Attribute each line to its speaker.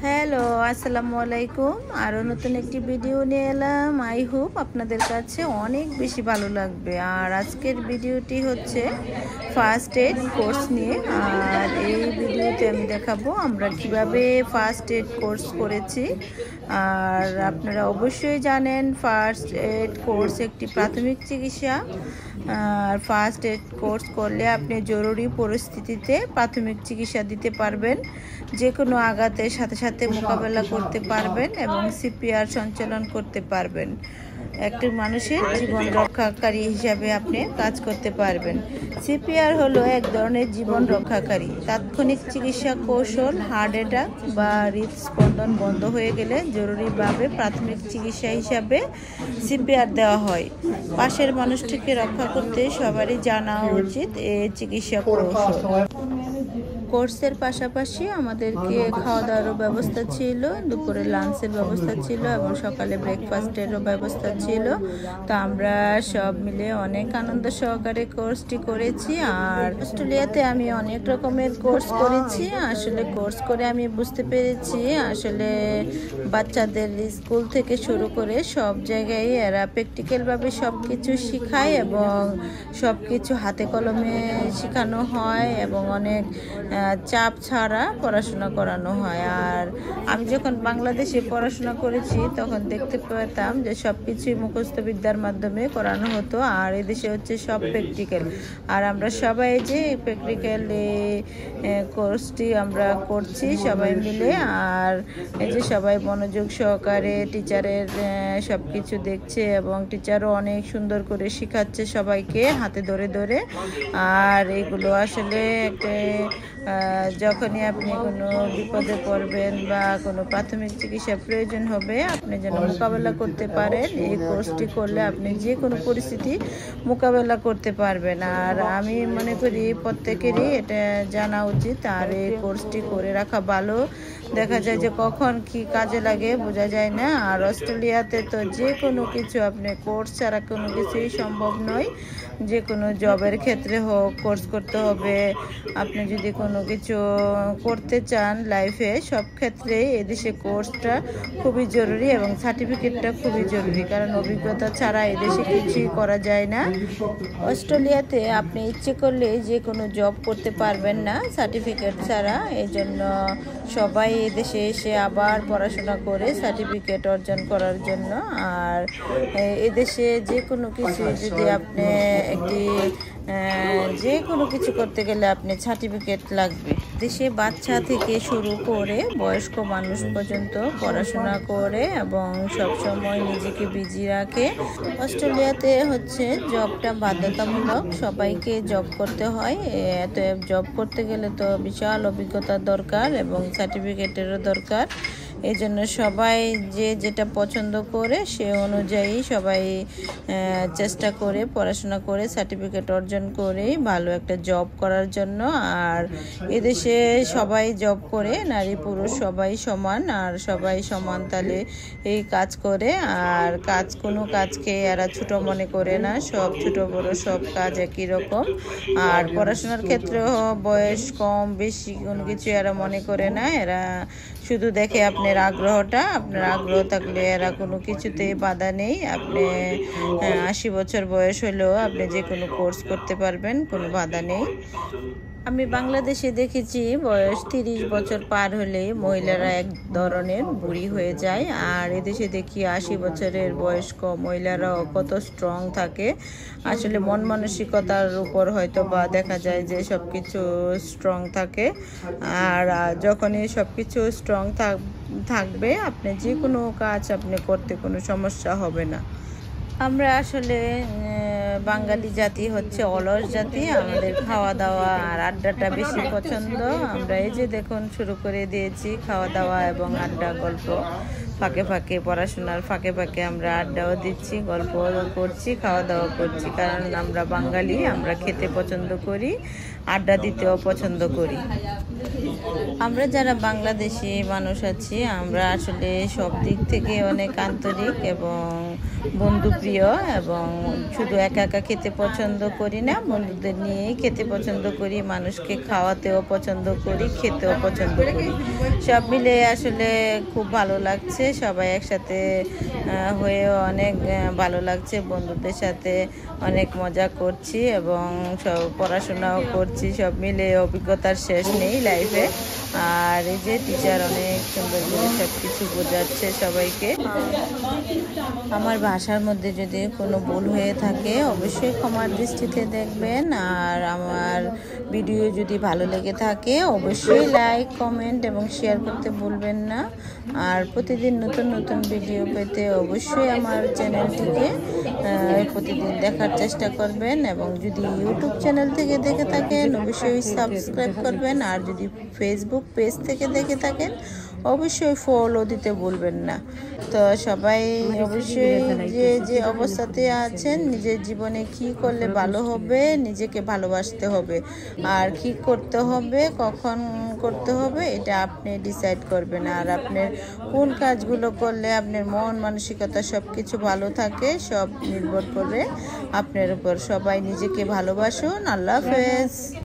Speaker 1: Hello, আসসালামু আলাইকুম। আরও নতুন একটি ভিডিও নিয়ে এলাম। আই হোপ আপনাদের কাছে অনেক বেশি ভালো লাগবে। আর আজকের ভিডিওটি হচ্ছে ফার্স্ট এড কোর্স নিয়ে। আর এই ভিডিওতে আমি দেখাবো আমরা কিভাবে ফার্স্ট এড কোর্স করেছি। আর আপনারা অবশ্যই জানেন ফার্স্ট এড কোর্স একটি প্রাথমিক চিকিৎসা। আর ফার্স্ট এড কোর্স করলে আপনি জরুরি পরিস্থিতিতে প্রাথমিক চিকিৎসা দিতে পারবেন, যে কোনো আঘাতের সাথে সাথে মোকাবেলা করতে পারবেন এবং সিপিআর সঞ্চালন করতে পারবেন। একটি মানুষের জীবন রক্ষাকারী হিসাবে আপনি কাজ করতে পারবেন। সিপিআর হলো এক ধরনের জীবন রক্ষাকারী তাৎক্ষণিক চিকিৎসা কৌশল। হার্ট অ্যাটাক বা হৃদস্পন্দন বন্ধ হয়ে গেলে জরুরিভাবে প্রাথমিক চিকিৎসা হিসাবে সিপিআর দেওয়া হয়। পাশের মানুষটিকে রক্ষা করতে সবারই জানা উচিত এই চিকিৎসা কৌশল। কোর্সের পাশাপাশি আমাদেরকে খাওয়া দাওয়ারও ব্যবস্থা ছিল, দুপুরে লাঞ্চের ব্যবস্থা ছিল এবং সকালে ব্রেকফাস্টেরও ব্যবস্থা ছিল। তো আমরা সব মিলে অনেক আনন্দ সহকারে কোর্সটি করেছি। আর অস্ট্রেলিয়াতে আমি অনেক রকমের কোর্স করেছি। আসলে কোর্স করে আমি বুঝতে পেরেছি আসলে বাচ্চাদের স্কুল থেকে শুরু করে সব জায়গায় এরা প্র্যাকটিক্যালভাবে সব কিছু শেখায় এবং সব কিছু হাতে কলমে শেখানো হয় এবং অনেক চাপ ছাড়া পড়াশোনা করানো হয়। আর আমি যখন বাংলাদেশে পড়াশোনা করেছি তখন দেখতে পেতাম যে সব কিছুই মুখস্থ বিদ্যার মাধ্যমে করানো হতো, আর এদেশে হচ্ছে সব প্র্যাকটিক্যাল। আর আমরা সবাই যে প্র্যাকটিক্যাল কোর্সটি আমরা করছি সবাই মিলে। আর এই যে সবাই মনোযোগ সহকারে টিচারের সব কিছু দেখছে এবং টিচারও অনেক সুন্দর করে শেখাচ্ছে সবাইকে হাতে ধরে ধরে। আর এগুলো আসলে যখনই আপনি কোনো বিপদে পড়বেন বা কোনো প্রাথমিক চিকিৎসার প্রয়োজন হবে আপনি যেন মোকাবেলা করতে পারেন, এই কোর্সটি করলে আপনি যে কোনো পরিস্থিতি মোকাবেলা করতে পারবেন। আর আমি মনে করি প্রত্যেকেরই এটা জানা উচিত আর এই কোর্সটি করে রাখা ভালো। দেখা যায় যে কখন কি কাজে লাগে বোঝা যায় না। আর অস্ট্রেলিয়াতে তো যে কোনো কিছু আপনি কোর্স ছাড়া কোনো কিছুই সম্ভব নয়। যে কোনো জবের ক্ষেত্রে হোক কোর্স করতে হবে। আপনি যদি কোনো কিছু করতে চান লাইফে সব ক্ষেত্রেই এদেশে কোর্সটা খুবই জরুরি এবং সার্টিফিকেটটা খুবই জরুরি, কারণ অভিজ্ঞতা ছাড়া এদেশে কিছুই করা যায় না। অস্ট্রেলিয়াতে আপনি ইচ্ছে করলে যে কোনো জব করতে পারবেন না সার্টিফিকেট ছাড়া। এই জন্য সবাই এদেশে এসে আবার পড়াশোনা করে সার্টিফিকেট অর্জন করার জন্য। আর এদেশে যে কোনো কিছু যদি আপনি যে কোনো কিছু করতে গেলে আপনি সার্টিফিকেট লাগবে। দেশে বাচ্চা থেকে শুরু করে বয়স্ক মানুষ পর্যন্ত পড়াশোনা করে এবং সবসময় নিজেকে বিজি রাখে। অস্ট্রেলিয়াতে হচ্ছে জবটা বাধ্যতামূলক, সবাইকে জব করতে হয়। এত জব করতে গেলে তো বিশাল অভিজ্ঞতার দরকার এবং সার্টিফিকেটেরও দরকার। এই জন্য সবাই যে যেটা পছন্দ করে সে অনুযায়ী সবাই চেষ্টা করে পড়াশোনা করে সার্টিফিকেট অর্জন করে ভালো একটা জব করার জন্য। আর এদেশে সবাই জব করে, নারী পুরুষ সবাই সমান আর সবাই সমান তালে এই কাজ করে। আর কোনো কাজকে এরা ছোট মনে করে না, সব ছোট বড় সব কাজ একই রকম। আর পড়াশোনার ক্ষেত্রেও বয়স কম বেশি কোনো কিছু এরা মনে করে না। এরা শুধু দেখে আপনার আগ্রহটা, আপনার আগ্রহ থাকলে এরা কোনো কিছুতেই বাধা নেই। আপনি 80 বছর বয়স হলেও আপনি যে কোনো কোর্স করতে পারবেন, কোনো বাধা নেই। আমি বাংলাদেশে দেখেছি বয়স 30 বছর পার হলেই মহিলারা এক ধরনের বুড়ি হয়ে যায়, আর এদেশে দেখি 80 বছরের বয়স্ক মহিলারাও কত স্ট্রং থাকে। আসলে মন মানসিকতার উপর হয়তো বা দেখা যায় যে সব কিছু স্ট্রং থাকে। আর যখনই সব কিছু স্ট্রং থাকবে আপনি যে কোনো কাজ আপনি করতে কোনো সমস্যা হবে না। আমরা আসলে বাঙালি জাতি হচ্ছে অলস জাতি, আমাদের খাওয়া দাওয়া আর আড্ডাটা বেশি পছন্দ। আমরা এই যে দেখুন শুরু করে দিয়েছি খাওয়া দাওয়া এবং আড্ডা, গল্প ফাঁকে ফাঁকে, পড়াশোনার ফাঁকে ফাঁকে আমরা আড্ডাও দিচ্ছি, গল্প করছি, খাওয়া দাওয়া করছি। কারণ আমরা বাঙালি, আমরা খেতে পছন্দ করি, আড্ডা দিতেও পছন্দ করি। আমরা যারা বাংলাদেশি মানুষ আছি আমরা আসলে সব দিক থেকে অনেক আন্তরিক এবং বন্ধুপ্রিয় এবং শুধু একা একা খেতে পছন্দ করি না, বন্ধুদের নিয়েই খেতে পছন্দ করি, মানুষকে খাওয়াতেও পছন্দ করি, খেতেও পছন্দ করি। সব মিলে আসলে খুব ভালো লাগছে, সবাই একসাথে হয়েও অনেক ভালো লাগছে। বন্ধুদের সাথে অনেক মজা করছি এবং সব পড়াশোনাও করছি, সব মিলে অভিজ্ঞতার শেষ নেই লাইফে। আর এই যে টিচার অনেক সুন্দর করে সব কিছু বোঝাচ্ছে সবাইকে। আমার ভাষার মধ্যে যদি কোনো ভুল হয়ে থাকে অবশ্যই ক্ষমার দৃষ্টিতে দেখবেন। আর আমার ভিডিও যদি ভালো লেগে থাকে অবশ্যই লাইক, কমেন্ট এবং শেয়ার করতে ভুলবেন না। আর প্রতিদিন নতুন নতুন ভিডিও পেতে অবশ্যই আমার চ্যানেলটিকে প্রতিদিন দেখার চেষ্টা করবেন এবং যদি ইউটিউব চ্যানেল থেকে দেখে থাকেন অবশ্যই সাবস্ক্রাইব করবেন। আর যদি ফেসবুক পেজ থেকে দেখে থাকেন অবশ্যই ফলো দিতে ভুলবেন না। তো সবাই অবশ্যই যে অবস্থাতে আছেন নিজের জীবনে কি করলে ভালো হবে, নিজেকে ভালোবাসতে হবে। আর কি করতে হবে, কখন করতে হবে এটা আপনি ডিসাইড করবেন। আর আপনার কোন কাজগুলো করলে আপনার মন মানসিকতা সব কিছু ভালো থাকে সব নির্ভর করে আপনার উপর। সবাই নিজেকে ভালোবাসুন। আল্লাহ হাফেজ।